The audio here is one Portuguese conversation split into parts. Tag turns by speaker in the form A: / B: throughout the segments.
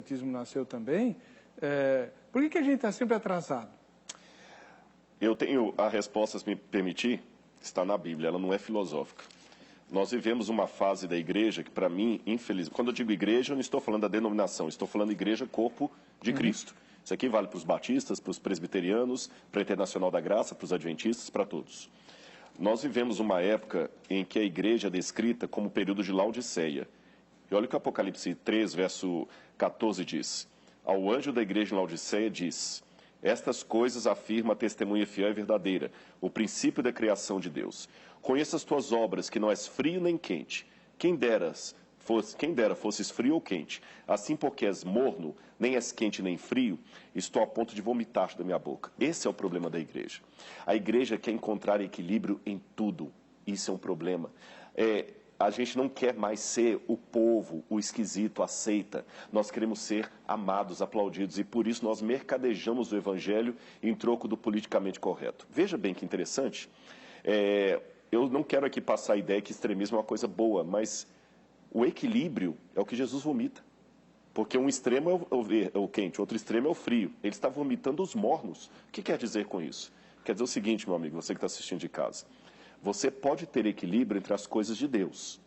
A: batismo nasceu também, por que a gente está sempre atrasado?
B: Eu tenho a resposta, se me permitir, está na Bíblia, ela não é filosófica. Nós vivemos uma fase da igreja que, para mim, infelizmente, quando eu digo igreja, eu não estou falando da denominação, estou falando igreja, corpo de Cristo. Isso aqui vale para os batistas, para os presbiterianos, para a Internacional da Graça, para os adventistas, para todos. Nós vivemos uma época em que a igreja é descrita como o período de Laodiceia. E olha o que o Apocalipse 3, verso 14 diz. Ao anjo da igreja em Laodiceia diz: estas coisas afirma a testemunha fiel e verdadeira, o princípio da criação de Deus. Conheça as tuas obras, que não és frio nem quente. Quem dera fosses frio ou quente. Assim, porque és morno, nem és quente nem frio, estou a ponto de vomitar da minha boca. Esse é o problema da igreja. A igreja quer encontrar equilíbrio em tudo. Isso é um problema. A gente não quer mais ser o povo, o esquisito, a seita. Nós queremos ser amados, aplaudidos, e por isso nós mercadejamos o evangelho em troco do politicamente correto. Veja bem que interessante. Eu não quero aqui passar a ideia que extremismo é uma coisa boa, mas o equilíbrio é o que Jesus vomita. Porque um extremo é o quente, outro extremo é o frio. Ele está vomitando os mornos. O que quer dizer com isso? Quer dizer o seguinte, meu amigo, você que está assistindo de casa. Você pode ter equilíbrio entre as coisas de Deus.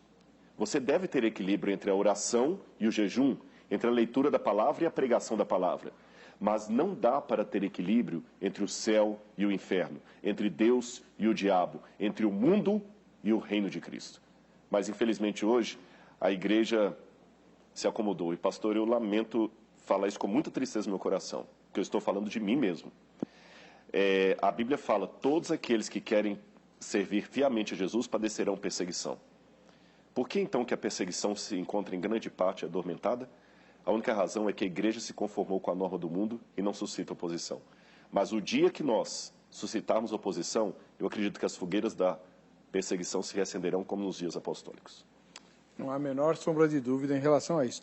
B: Você deve ter equilíbrio entre a oração e o jejum, entre a leitura da palavra e a pregação da palavra. Mas não dá para ter equilíbrio entre o céu e o inferno, entre Deus e o diabo, entre o mundo e o reino de Cristo. Mas, infelizmente, hoje, a igreja se acomodou. E, pastor, eu lamento falar isso com muita tristeza no meu coração, porque eu estou falando de mim mesmo. A Bíblia fala, todos aqueles que querem servir fiamente a Jesus padecerão perseguição. Por que então que a perseguição se encontra em grande parte adormentada? A única razão é que a igreja se conformou com a norma do mundo e não suscita oposição. Mas o dia que nós suscitarmos oposição, eu acredito que as fogueiras da perseguição se reacenderão como nos dias apostólicos.
A: Não há a menor sombra de dúvida em relação a isso.